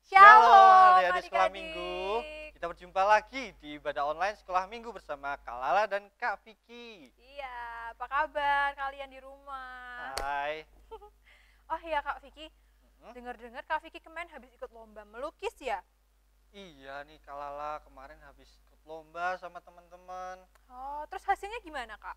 Shalom Adik-adik sekolah minggu. adik-adik. Kita berjumpa lagi di ibadah online sekolah minggu bersama Kak Lala dan Kak Vicky. Iya, apa kabar kalian di rumah? Hai. Oh iya Kak Vicky, Hmm? dengar-dengar Kak Vicky kemarin habis ikut lomba melukis ya? Iya nih Kak Lala kemarin habis ikut lomba sama teman-teman. Oh, terus hasilnya gimana Kak?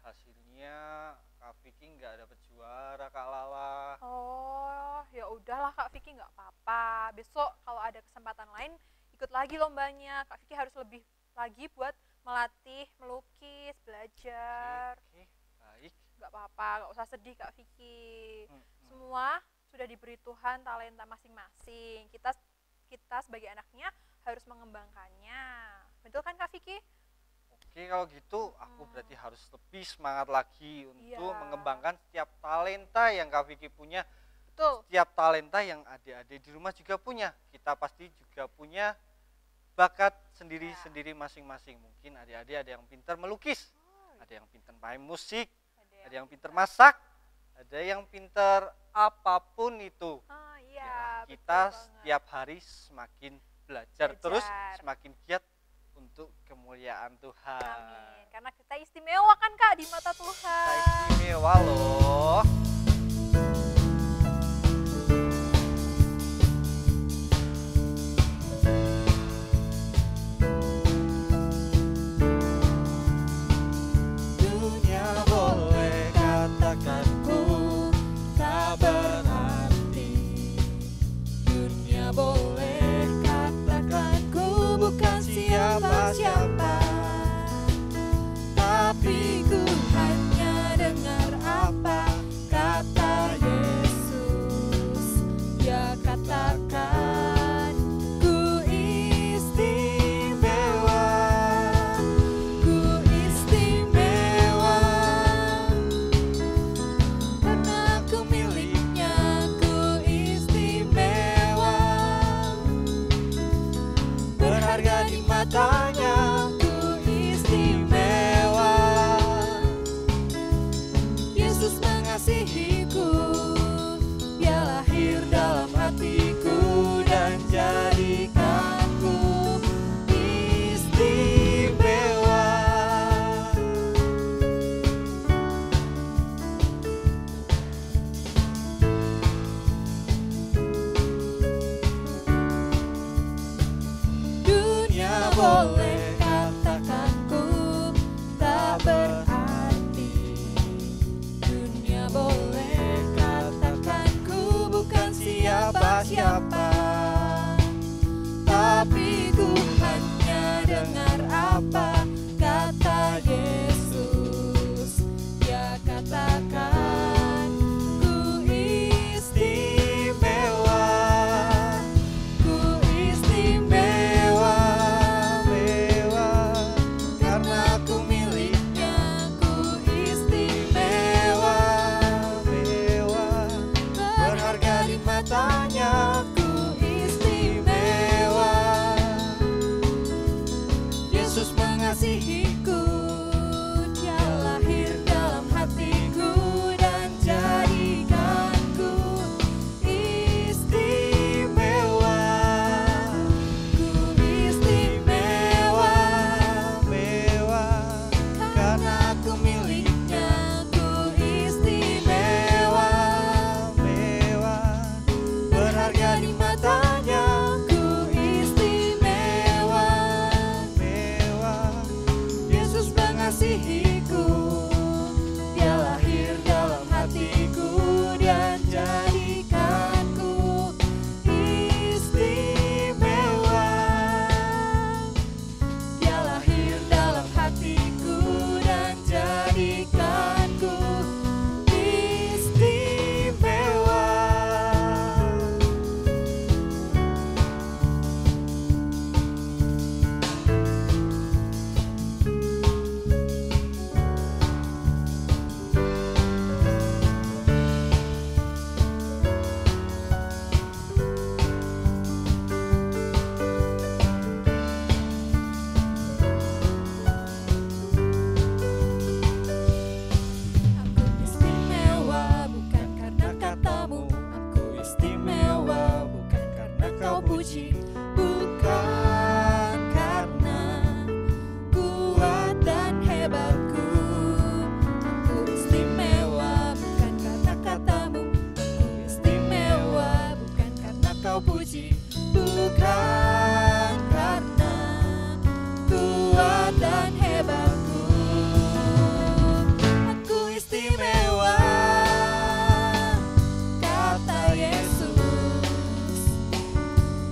Hasilnya Kak Vicky nggak dapet juara Kak Lala. Oh, ya udahlah Kak Vicky, nggak apa-apa. Besok kalau ada kesempatan lain ikut lagi lombanya. Kak Vicky harus lebih lagi buat melatih melukis, belajar. Oke, baik. Nggak apa-apa, nggak usah sedih Kak Vicky. Hmm. Semua sudah diberi Tuhan talenta masing-masing. Kita sebagai anaknya harus mengembangkannya. Betul kan Kak Vicky? Oke, kalau gitu aku berarti harus lebih semangat lagi untuk Iya. mengembangkan setiap talenta yang Kak Vicky punya. Betul. Setiap talenta yang adik-adik di rumah juga punya. Kita pasti juga punya bakat sendiri-sendiri masing-masing. Mungkin adik-adik ada yang pintar melukis, ada yang pintar main musik, ada yang pintar masak, ada yang pintar apapun itu. Oh Ya, iya, kita betul banget. setiap hari semakin belajar terus, Belajar. semakin giat untuk kemuliaan Tuhan. Amin. Karena kita istimewa kan Kak di mata Kita Tuhan. istimewa loh. Dunia boleh katakan ku tak berarti. Dunia boleh katakan ku bukan siapa-siapa, tapi ku hanya dengar apa kata Yesus. Dia katakan ku istimewa, ku istimewa, karena ku miliknya, ku istimewa, berharga di matanya, ku istimewa. Yesus mengasihiku, Dia lahir dalam hatiku dan jadikanku istimewa. Dunia boleh katakan ku tak berarti. Dunia boleh katakan ku bukan siapa-siapa, tapi ku hanya dengar apa kata Yesus. Dia katakan ku istimewa, ku istimewa, karena ku miliknya, ku istimewa, berharga di matanya, ku istimewa. Yesus mengasihiku, Dia lahir dalam hatiku dan jadikanku istimewa. Ku istimewa, karena ku miliknya, ku istimewa, berharga di matanya, ku istimewa. Yesus mengasihiku, Dia lahir dalam hatiku dan jadikanku istimewa. Dia lahir dalam hatiku dan jadikanku istimewa. puji, bukan karena kuat dan hebatku. Aku istimewa, kata Yesus.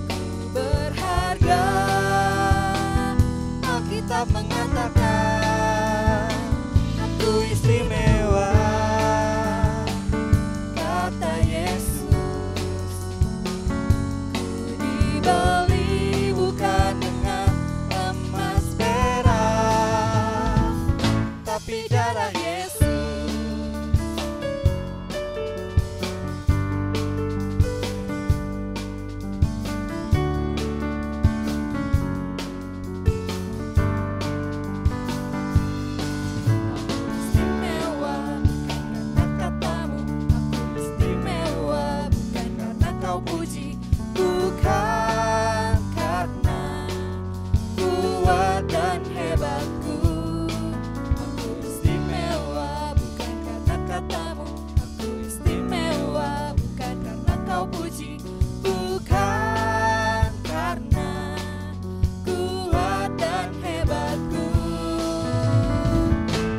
Ku berharga, Alkitab mengatakan. Aku istimewa, kata Yesus. Ku dibeli bukan dengan emas perak, tapi darah Yesus. Istimewa bukan karena katamu, aku istimewa bukan karena kau puji, bukan karena kuat dan hebatku. Aku istimewa bukan karena katamu, aku istimewa bukan karena kau puji, bukan karena kuat dan hebatku.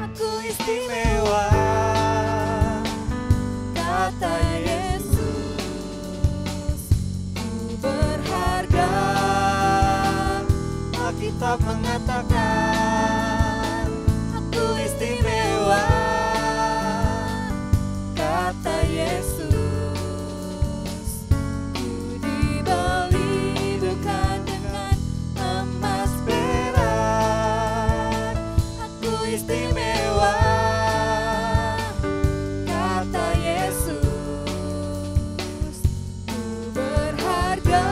Aku istimewa, kata Yesus. Ku berharga, Alkitab mengatakan. Aku istimewa, kata Yesus. Ku dibeli bukan dengan emas perak. Aku istimewa, kata Yesus. Ku berharga,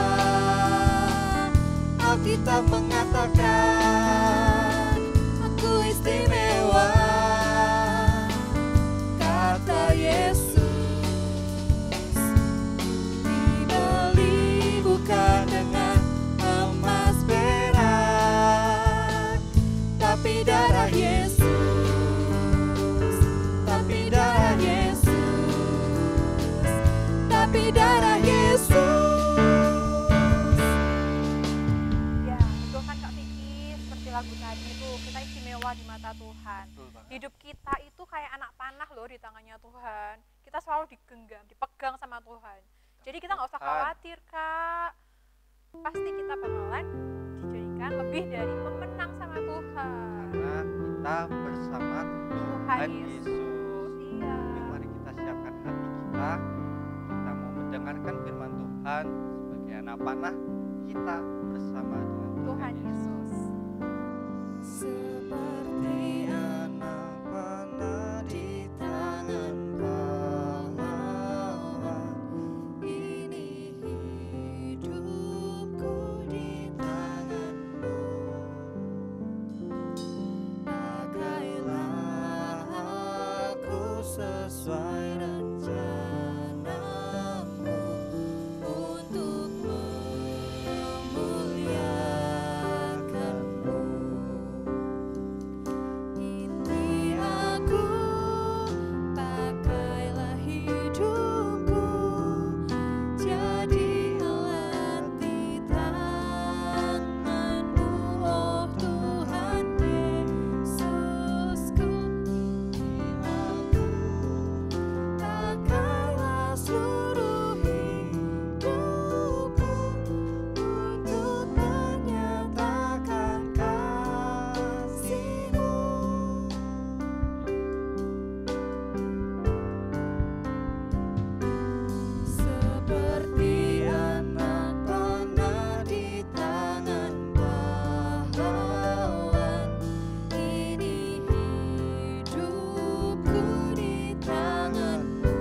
Alkitab mengatakan. Aku istimewa, kata Yesus. Dibeli bukan dengan emas perak, tapi darah Yesus, tapi darah Yesus, tapi darah Yesus. Ya, betul kan Kak Vicky, seperti lagu tadi itu kita istimewa di mata Tuhan. Betul banget. Hidup kita itu kayak anak panah loh di tangannya Tuhan. Kita selalu digenggam, dipegang sama Tuhan. Jadi kita nggak usah Tuhan. khawatir Kak. Pasti kita bakalan dijadikan lebih dari pemenang sama Tuhan. Karena kita bersama Tuhan Yesus. Iya. Yuk, mari kita siapkan hati kita. Kita mau mendengarkan firman Tuhan sebagai anak panah. Kita bersama dengan Tuhan Yesus. Seperti anak panah di tangan pahlawan, ini hidupku di tanganmu. Pakailah aku sesuai rencanamu untuk memuliakanmu. Ini aku, pakailah hidupku jadi alat di tanganmu, oh Tuhan Yesusku. Ini aku, pakailah seluruh hidupku untuk menyatakan kasih-Mu. Seperti anak panah di tangan pahlawan, ini hidupku di tanganmu.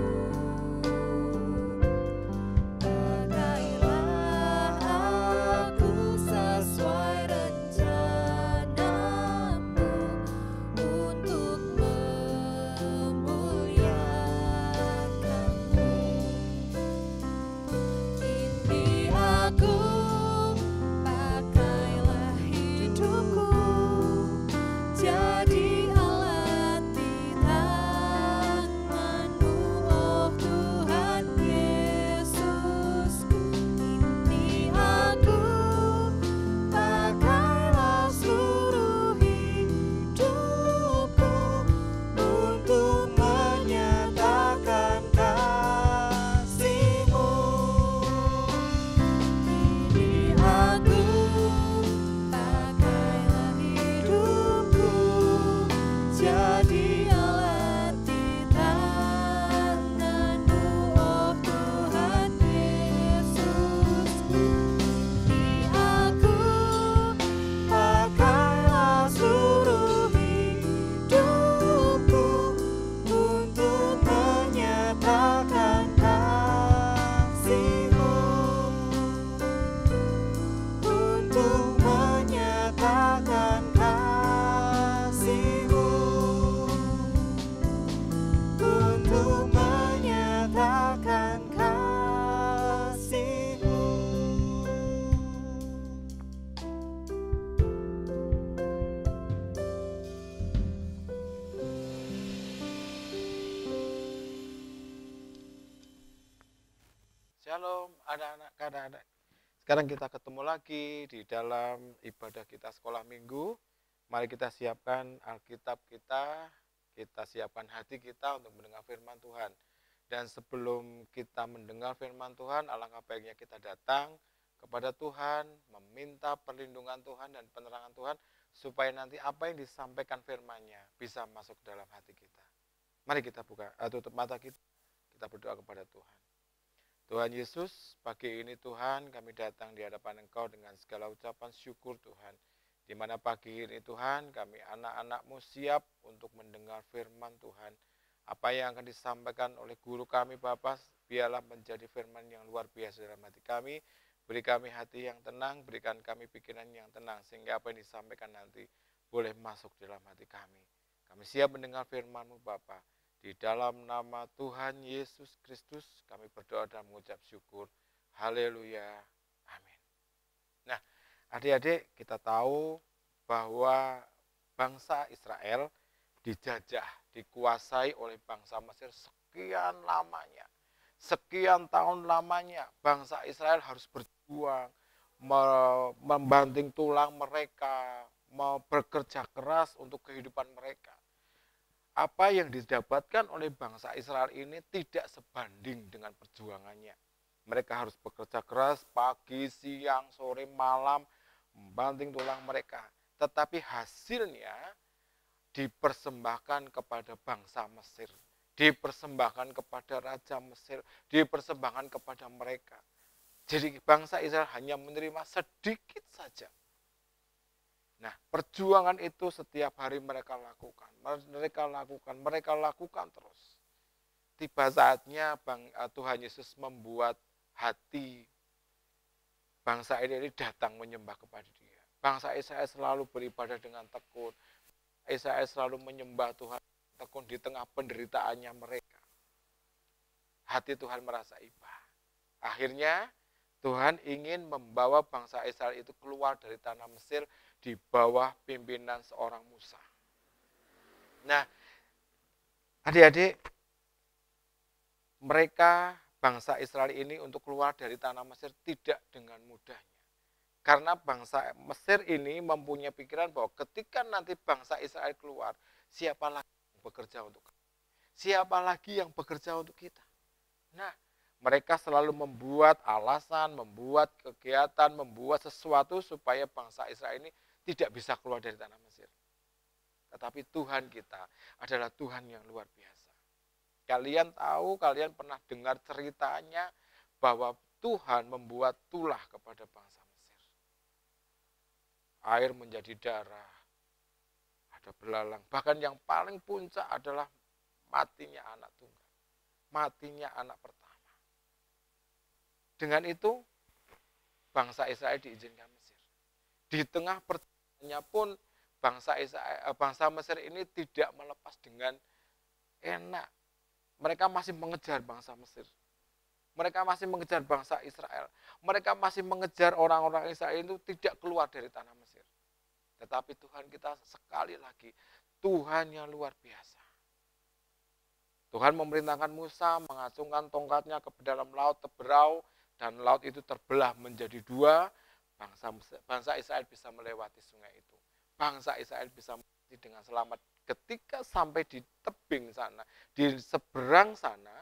Pakailah aku sesuai rencanamu untuk memuliakanmu. Ini aku, pakailah hidupku jadi alat di tanganmu, oh Tuhan Yesusku. anak-anak. Sekarang kita ketemu lagi di dalam ibadah kita sekolah minggu. Mari kita siapkan Alkitab kita siapkan hati kita untuk mendengar firman Tuhan. Dan sebelum kita mendengar firman Tuhan, alangkah baiknya kita datang kepada Tuhan, meminta perlindungan Tuhan dan penerangan Tuhan, supaya nanti apa yang disampaikan firman-Nya bisa masuk dalam hati kita. Mari kita tutup mata kita berdoa kepada Tuhan. Tuhan Yesus, pagi ini Tuhan kami datang di hadapan Engkau dengan segala ucapan syukur Tuhan. Di mana pagi ini Tuhan kami anak-anak-Mu siap untuk mendengar firman Tuhan. Apa yang akan disampaikan oleh guru kami Bapak, biarlah menjadi firman yang luar biasa dalam hati kami. Beri kami hati yang tenang, berikan kami pikiran yang tenang, sehingga apa yang disampaikan nanti boleh masuk dalam hati kami. Kami siap mendengar firman-Mu Bapak. Di dalam nama Tuhan Yesus Kristus kami berdoa dan mengucap syukur. Haleluya. Amin. Nah, adik-adik, kita tahu bahwa bangsa Israel dijajah, dikuasai oleh bangsa Mesir sekian lamanya. Sekian tahun lamanya bangsa Israel harus berjuang, membanting tulang mereka, bekerja keras untuk kehidupan mereka. Apa yang didapatkan oleh bangsa Israel ini tidak sebanding dengan perjuangannya. Mereka harus bekerja keras pagi, siang, sore, malam, membanting tulang mereka. Tetapi hasilnya dipersembahkan kepada bangsa Mesir. Dipersembahkan kepada Raja Mesir. Dipersembahkan kepada mereka. Jadi bangsa Israel hanya menerima sedikit saja. Nah, perjuangan itu setiap hari mereka lakukan. Mereka lakukan terus. Tiba saatnya Tuhan Yesus membuat hati bangsa ini datang menyembah kepada Dia. Bangsa Israel selalu beribadah dengan tekun. Israel selalu menyembah Tuhan tekun di tengah penderitaannya mereka. Hati Tuhan merasa iba. Akhirnya Tuhan ingin membawa bangsa Israel itu keluar dari tanah Mesir di bawah pimpinan seorang Musa. Nah, adik-adik, mereka bangsa Israel ini untuk keluar dari tanah Mesir tidak dengan mudahnya. Karena bangsa Mesir ini mempunyai pikiran bahwa ketika nanti bangsa Israel keluar, siapa lagi yang bekerja untuk kita? Siapa lagi yang bekerja untuk kita? Nah, mereka selalu membuat alasan, membuat kegiatan, membuat sesuatu supaya bangsa Israel ini tidak bisa keluar dari tanah Mesir. Tetapi Tuhan kita adalah Tuhan yang luar biasa. Kalian tahu, kalian pernah dengar ceritanya bahwa Tuhan membuat tulah kepada bangsa Mesir. Air menjadi darah, ada belalang. Bahkan yang paling puncak adalah matinya anak tunggal, matinya anak pertama. Dengan itu, bangsa Israel diizinkan Mesir. Di tengah perjalanannya pun, bangsa Mesir ini tidak melepas dengan enak. Mereka masih mengejar bangsa Mesir. Mereka masih mengejar bangsa Israel. Mereka masih mengejar orang-orang Israel itu tidak keluar dari tanah Mesir. Tetapi Tuhan kita sekali lagi, Tuhan yang luar biasa. Tuhan memerintahkan Musa mengacungkan tongkatnya ke dalam laut Teberau, dan laut itu terbelah menjadi dua. Bangsa Israel bisa melewati sungai itu. Bangsa Israel bisa melewati dengan selamat. Ketika sampai di tebing sana, di seberang sana,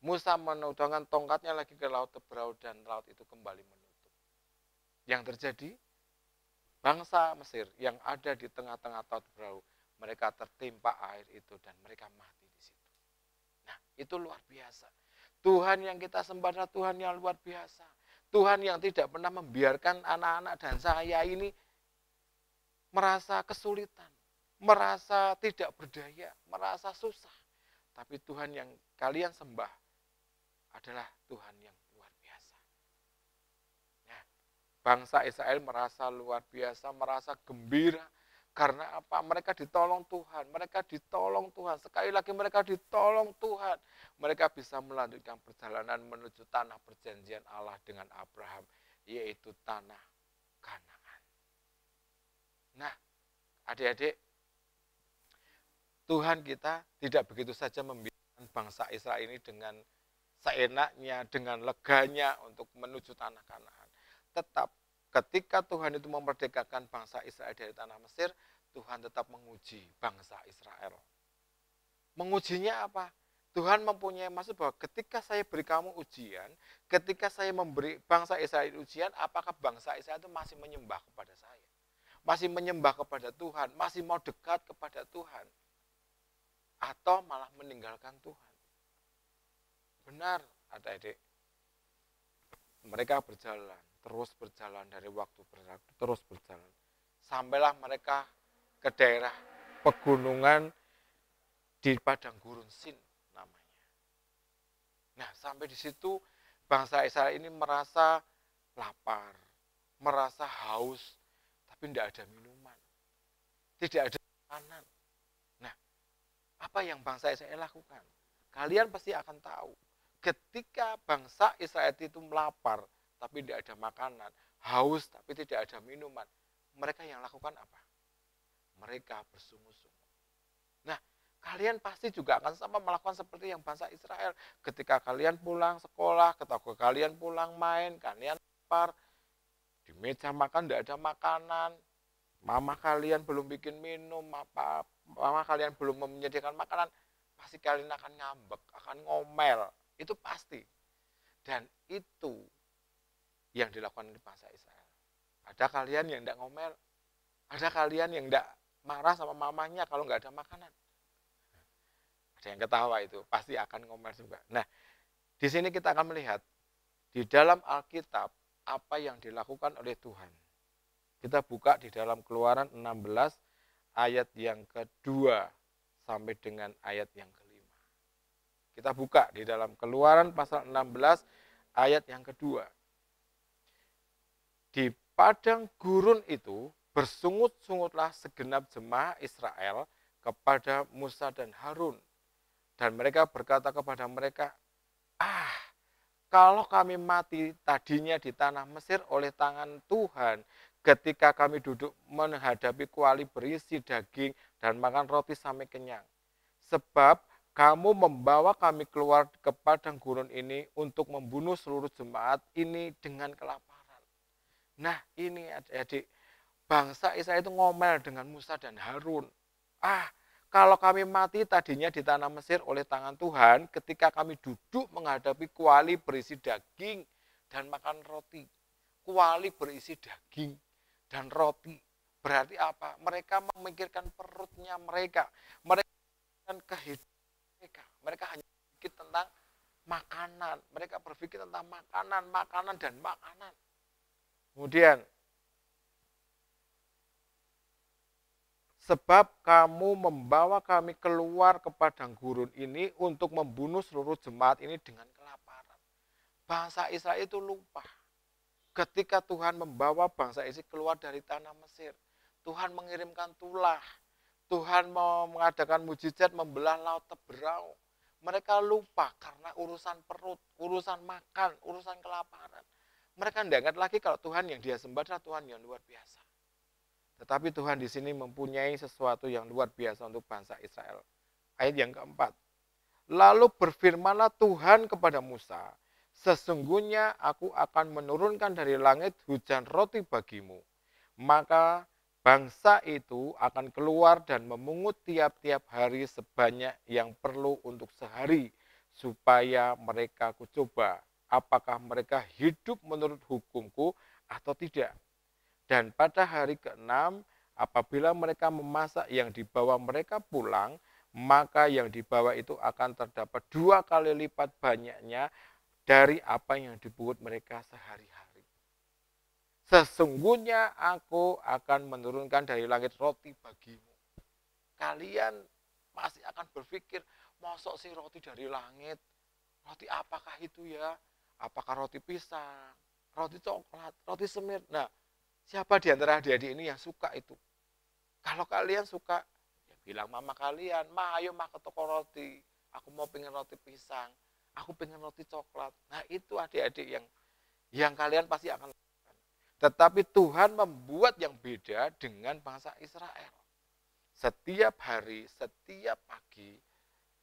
Musa menodongkan tongkatnya lagi ke laut Teberau dan laut itu kembali menutup. Yang terjadi, bangsa Mesir yang ada di tengah-tengah laut Teberau, mereka tertimpa air itu dan mereka mati di situ. Nah, itu luar biasa. Tuhan yang kita sembah adalah Tuhan yang luar biasa. Tuhan yang tidak pernah membiarkan anak-anak dan saya ini merasa kesulitan, merasa tidak berdaya, merasa susah. Tapi Tuhan yang kalian sembah adalah Tuhan yang luar biasa. Nah, bangsa Israel merasa luar biasa, merasa gembira. Karena apa? Mereka ditolong Tuhan. Mereka ditolong Tuhan. Sekali lagi mereka ditolong Tuhan. Mereka bisa melanjutkan perjalanan menuju tanah perjanjian Allah dengan Abraham, yaitu tanah Kanaan. Nah, adik-adik, Tuhan kita tidak begitu saja membiarkan bangsa Israel ini dengan seenaknya, dengan leganya untuk menuju tanah Kanaan. Tetap ketika Tuhan itu memerdekakan bangsa Israel dari tanah Mesir, Tuhan tetap menguji bangsa Israel. Mengujinya apa? Tuhan mempunyai maksud bahwa ketika saya beri kamu ujian, ketika saya memberi bangsa Israel ujian, apakah bangsa Israel itu masih menyembah kepada saya? Masih menyembah kepada Tuhan, masih mau dekat kepada Tuhan, atau malah meninggalkan Tuhan? Benar, adik-adik. Mereka terus berjalan dari waktu terus berjalan. Sampailah mereka ke daerah pegunungan di padang gurun Sin namanya. Nah, sampai di situ bangsa Israel ini merasa lapar, merasa haus, tapi tidak ada minuman, tidak ada makanan. Nah, apa yang bangsa Israel lakukan? Kalian pasti akan tahu. Ketika bangsa Israel itu melapar, tapi tidak ada makanan, haus, tapi tidak ada minuman, mereka yang lakukan apa? Mereka bersungguh-sungguh. Nah, kalian pasti juga akan sama melakukan seperti yang bangsa Israel. Ketika kalian pulang sekolah, ketika kalian pulang main, kalian lapar, di meja makan tidak ada makanan, mama kalian belum bikin minum, mama kalian belum menyediakan makanan, pasti kalian akan ngambek, akan ngomel. Itu pasti. Dan itu yang dilakukan oleh bangsa Israel. Ada kalian yang tidak ngomel, ada kalian yang tidak marah sama mamanya kalau nggak ada makanan. Ada yang ketawa itu, pasti akan ngomel juga. Nah, di sini kita akan melihat di dalam Alkitab apa yang dilakukan oleh Tuhan. Kita buka di dalam Keluaran 16 ayat yang kedua sampai dengan ayat yang kelima. Kita buka di dalam Keluaran pasal 16 ayat yang kedua. Di padang gurun itu bersungut-sungutlah segenap jemaah Israel kepada Musa dan Harun. Dan mereka berkata kepada mereka, kalau kami mati tadinya di tanah Mesir oleh tangan Tuhan, ketika kami duduk menghadapi kuali berisi daging dan makan roti sampai kenyang. Sebab kamu membawa kami keluar ke padang gurun ini untuk membunuh seluruh jemaat ini dengan kelaparan. Nah, ini adik-adik, bangsa Israel itu ngomel dengan Musa dan Harun. Kalau kami mati tadinya di tanah Mesir oleh tangan Tuhan, ketika kami duduk menghadapi kuali berisi daging dan makan roti. Kuali berisi daging dan roti. Berarti apa? Mereka memikirkan perutnya mereka. Mereka memikirkan kehidupan mereka. Mereka hanya berpikir tentang makanan. Mereka berpikir tentang makanan, dan makanan. Kemudian, sebab kamu membawa kami keluar ke padang gurun ini untuk membunuh seluruh jemaat ini dengan kelaparan. Bangsa Israel itu lupa. Ketika Tuhan membawa bangsa Israel keluar dari tanah Mesir, Tuhan mengirimkan tulah. Tuhan mengadakan mujizat membelah laut Teberau. Mereka lupa karena urusan perut, urusan makan, urusan kelaparan. Mereka tidak ingat lagi kalau Tuhan yang dia sembah adalah Tuhan yang luar biasa. Tetapi Tuhan di sini mempunyai sesuatu yang luar biasa untuk bangsa Israel. Ayat yang keempat. Lalu berfirmanlah Tuhan kepada Musa, sesungguhnya aku akan menurunkan dari langit hujan roti bagimu. Maka bangsa itu akan keluar dan memungut tiap-tiap hari sebanyak yang perlu untuk sehari, supaya mereka kucoba apakah mereka hidup menurut hukumku atau tidak. Dan pada hari ke-6, apabila mereka memasak yang dibawa mereka pulang, maka yang dibawa itu akan terdapat 2 kali lipat banyaknya dari apa yang dipungut mereka sehari-hari. Sesungguhnya aku akan menurunkan dari langit roti bagimu. Kalian pasti akan berpikir, mosok sih roti dari langit? Roti apakah itu ya? Apakah roti pisang, roti coklat, roti semir? Nah, siapa di antara adik-adik ini yang suka itu? Kalau kalian suka, ya bilang mama kalian, ayo ke toko roti. Aku mau pengen roti pisang, aku pengen roti coklat. Nah, itu adik-adik yang kalian pasti akan lakukan. Tetapi Tuhan membuat yang beda dengan bangsa Israel. Setiap hari, setiap pagi,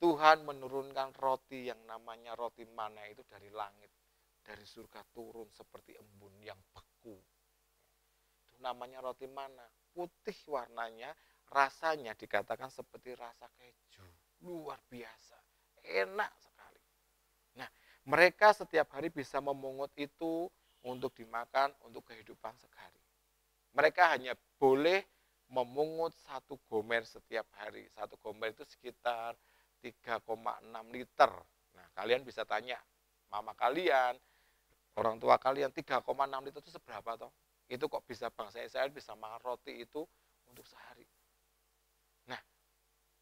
Tuhan menurunkan roti yang namanya roti mana itu dari langit, dari surga turun seperti embun yang beku. Itu namanya roti mana, putih warnanya, rasanya dikatakan seperti rasa keju. Luar biasa, enak sekali. Nah, mereka setiap hari bisa memungut itu untuk dimakan untuk kehidupan sehari. Mereka hanya boleh memungut 1 gomer setiap hari. 1 gomer itu sekitar 3,6 liter. Nah, kalian bisa tanya, mama kalian, orang tua kalian, 3,6 liter itu seberapa toh? Itu kok bisa bangsa Israel bisa makan roti itu untuk sehari. Nah,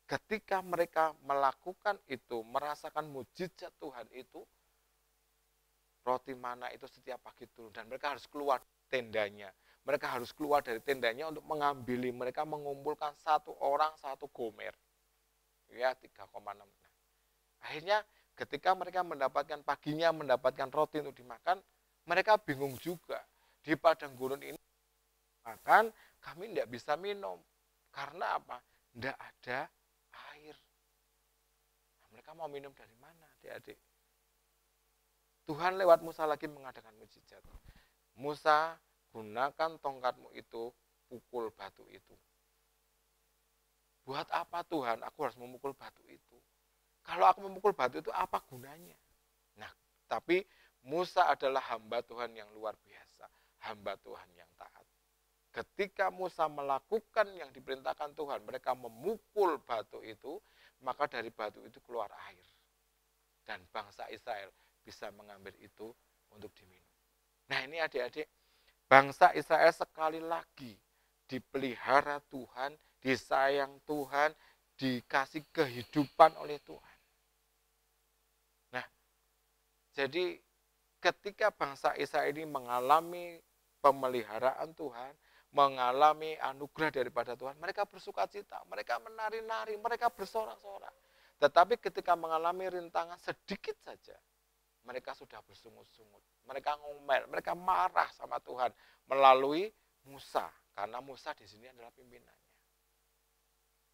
ketika mereka melakukan itu, merasakan mujizat Tuhan itu, roti mana itu setiap pagi turun, dan mereka harus keluar tendanya. Mereka harus keluar dari tendanya untuk mengambil, mereka mengumpulkan 1 orang 1 gomer. Ya, 3,6. Akhirnya ketika mereka paginya mendapatkan roti untuk dimakan, mereka bingung juga. Di padang gurun ini makan, kami tidak bisa minum. Karena apa? Tidak ada air. Nah, mereka mau minum dari mana, adik-adik? Tuhan lewat Musa lagi mengadakan mujizat. Musa, gunakan tongkatmu itu, pukul batu itu. Buat apa Tuhan aku harus memukul batu itu? Kalau aku memukul batu itu apa gunanya? Nah, tapi Musa adalah hamba Tuhan yang luar biasa. Hamba Tuhan yang taat. Ketika Musa melakukan yang diperintahkan Tuhan, mereka memukul batu itu, maka dari batu itu keluar air. Dan bangsa Israel bisa mengambil itu untuk diminum. Nah, ini adik-adik, bangsa Israel sekali lagi dipelihara Tuhan, disayang Tuhan, dikasih kehidupan oleh Tuhan. Nah, jadi ketika bangsa Israel ini mengalami pemeliharaan Tuhan, mengalami anugerah daripada Tuhan, mereka bersuka cita, mereka menari-nari, mereka bersorak-sorak. Tetapi ketika mengalami rintangan sedikit saja, mereka sudah bersungut-sungut, mereka ngomel, mereka marah sama Tuhan melalui Musa, karena Musa di sini adalah pimpinannya.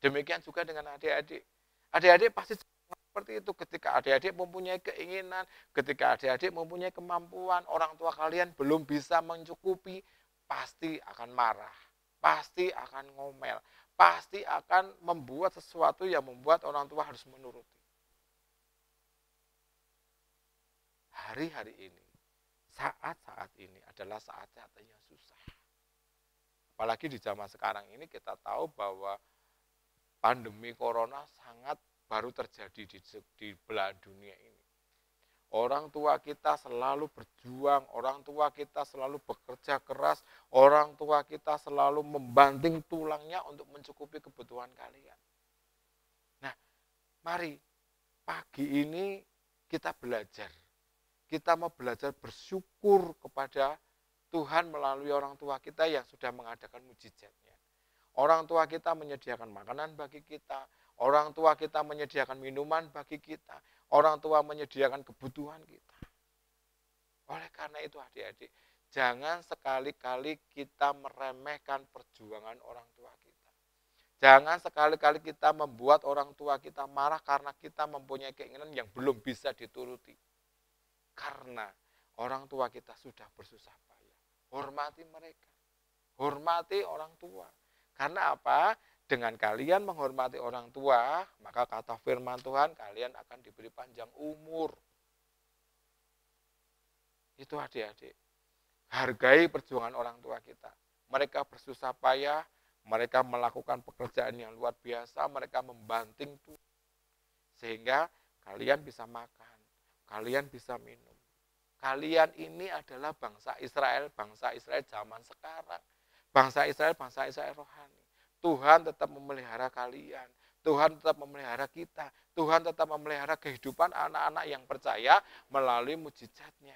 Demikian juga dengan adik-adik. Adik-adik pasti seperti itu ketika adik-adik mempunyai keinginan, ketika adik-adik mempunyai kemampuan, orang tua kalian belum bisa mencukupi, pasti akan marah, pasti akan ngomel, pasti akan membuat sesuatu yang membuat orang tua harus menuruti. Hari-hari ini, saat-saat ini adalah saat-saat yang susah. Apalagi di zaman sekarang ini kita tahu bahwa pandemi corona sangat baru terjadi di belahan dunia ini. Orang tua kita selalu berjuang, orang tua kita selalu bekerja keras, orang tua kita selalu membanting tulangnya untuk mencukupi kebutuhan kalian. Nah, mari pagi ini kita belajar. Kita mau belajar bersyukur kepada Tuhan melalui orang tua kita yang sudah mengadakan mujizatnya. Orang tua kita menyediakan makanan bagi kita, orang tua kita menyediakan minuman bagi kita, orang tua menyediakan kebutuhan kita. Oleh karena itu adik-adik, jangan sekali-kali kita meremehkan perjuangan orang tua kita. Jangan sekali-kali kita membuat orang tua kita marah karena kita mempunyai keinginan yang belum bisa dituruti. Karena orang tua kita sudah bersusah payah. Hormati mereka. Hormati orang tua. Karena apa? Dengan kalian menghormati orang tua, maka kata firman Tuhan, kalian akan diberi panjang umur. Itu adik-adik. Hargai perjuangan orang tua kita. Mereka bersusah payah, mereka melakukan pekerjaan yang luar biasa, mereka membanting Tuhan. Sehingga kalian bisa makan, kalian bisa minum. Kalian ini adalah bangsa Israel zaman sekarang. Bangsa Israel rohani. Tuhan tetap memelihara kalian. Tuhan tetap memelihara kita. Tuhan tetap memelihara kehidupan anak-anak yang percaya melalui mujizatnya.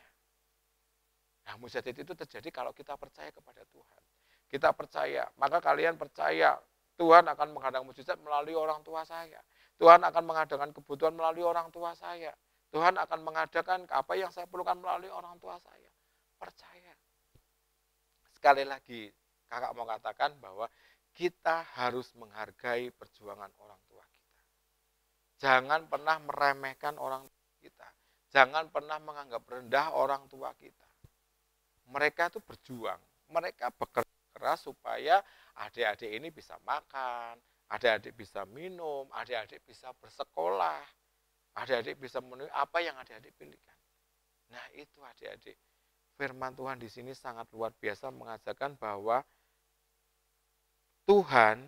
Nah, mujizat itu terjadi kalau kita percaya kepada Tuhan. Kita percaya, maka kalian percaya Tuhan akan mengadakan mujizat melalui orang tua saya. Tuhan akan mengadakan kebutuhan melalui orang tua saya. Tuhan akan mengadakan apa yang saya perlukan melalui orang tua saya. Percaya. Sekali lagi, kakak mau katakan bahwa kita harus menghargai perjuangan orang tua kita. Jangan pernah meremehkan orang tua kita. Jangan pernah menganggap rendah orang tua kita. Mereka itu berjuang. Mereka bekerja keras supaya adik-adik ini bisa makan, adik-adik bisa minum, adik-adik bisa bersekolah, adik-adik bisa memenuhi apa yang adik-adik pilihkan. Nah itu adik-adik. Firman Tuhan di sini sangat luar biasa mengajarkan bahwa Tuhan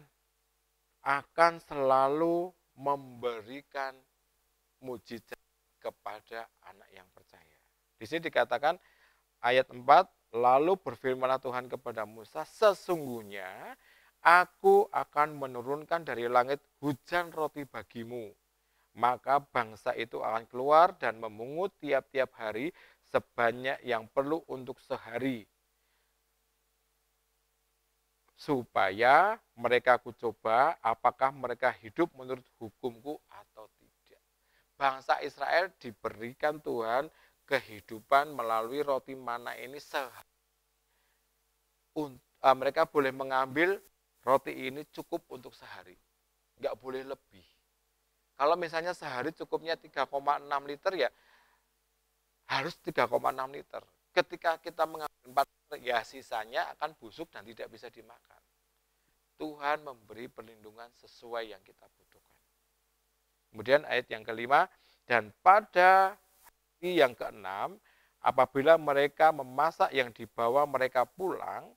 akan selalu memberikan mujizat kepada anak yang percaya. Di sini dikatakan ayat 4, lalu berfirmanlah Tuhan kepada Musa, sesungguhnya aku akan menurunkan dari langit hujan roti bagimu. Maka bangsa itu akan keluar dan memungut tiap-tiap hari sebanyak yang perlu untuk sehari. Supaya mereka kucoba apakah mereka hidup menurut hukumku atau tidak. Bangsa Israel diberikan Tuhan kehidupan melalui roti mana ini sehari. Mereka boleh mengambil roti ini cukup untuk sehari. Nggak boleh lebih. Kalau misalnya sehari cukupnya 3,6 liter ya harus 3,6 liter. Ketika kita mengambil 4 liter, ya sisanya akan busuk dan tidak bisa dimakan. Tuhan memberi perlindungan sesuai yang kita butuhkan. Kemudian ayat yang kelima, dan pada hari yang keenam, apabila mereka memasak yang dibawa mereka pulang,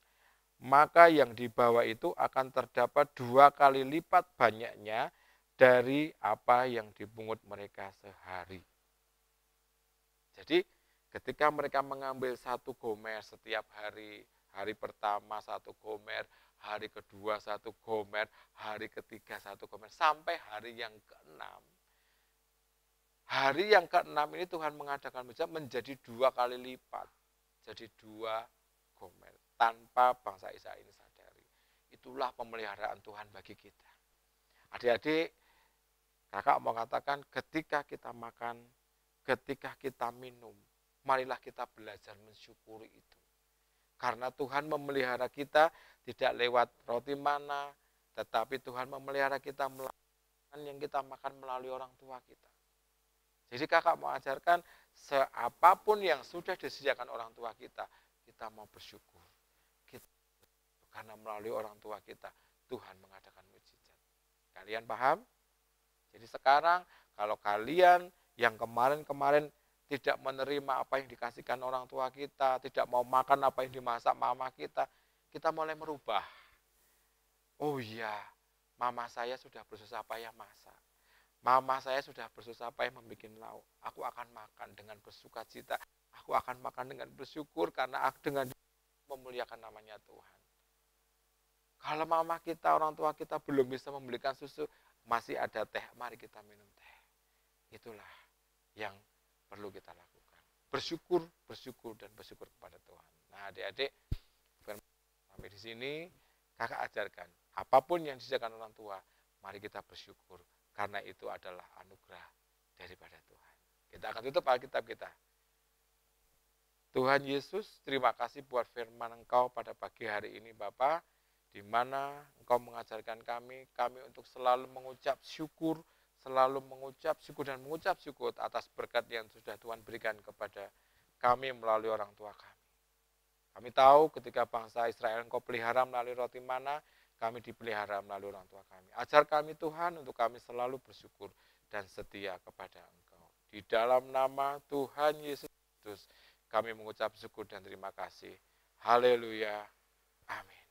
maka yang dibawa itu akan terdapat 2 kali lipat banyaknya dari apa yang dipungut mereka sehari. Jadi ketika mereka mengambil 1 gomer setiap hari, hari pertama 1 gomer, hari kedua 1 gomer, hari ketiga 1 gomer, sampai hari yang ke-6. Hari yang ke-6 ini Tuhan mengadakan mujizat menjadi 2 kali lipat. Jadi 2 gomer, tanpa bangsa Israel ini sadari. Itulah pemeliharaan Tuhan bagi kita. Adik-adik, kakak mau katakan ketika kita makan, ketika kita minum, marilah kita belajar mensyukuri itu. Karena Tuhan memelihara kita tidak lewat roti mana, tetapi Tuhan memelihara kita melalui yang kita makan melalui orang tua kita. Jadi kakak mau ajarkan, seapapun yang sudah disediakan orang tua kita, kita mau bersyukur. Karena melalui orang tua kita, Tuhan mengadakan mujizat. Kalian paham? Jadi sekarang, kalau kalian yang kemarin-kemarin tidak menerima apa yang dikasihkan orang tua kita, tidak mau makan apa yang dimasak mama kita mulai merubah. Oh iya, mama saya sudah bersusah payah masak. Mama saya sudah bersusah payah membuat lauk. Aku akan makan dengan bersuka cita. Aku akan makan dengan bersyukur karena dengan memuliakan namanya Tuhan. Kalau mama kita, orang tua kita belum bisa membelikan susu, masih ada teh, mari kita minum teh. Itulah yang perlu kita lakukan. Bersyukur, dan bersyukur kepada Tuhan. Nah adik-adik, sampai di sini kakak ajarkan, apapun yang disediakan orang tua, mari kita bersyukur. Karena itu adalah anugerah daripada Tuhan. Kita akan tutup Alkitab kita. Tuhan Yesus, terima kasih buat firman Engkau pada pagi hari ini Bapa, di mana Engkau mengajarkan kami untuk selalu mengucap syukur, selalu mengucap syukur dan mengucap syukur atas berkat yang sudah Tuhan berikan kepada kami melalui orang tua kami. Kami tahu ketika bangsa Israel Engkau pelihara melalui roti mana, kami dipelihara melalui orang tua kami. Ajar kami Tuhan untuk kami selalu bersyukur dan setia kepada Engkau. Di dalam nama Tuhan Yesus Kristus, kami mengucap syukur dan terima kasih. Haleluya. Amin.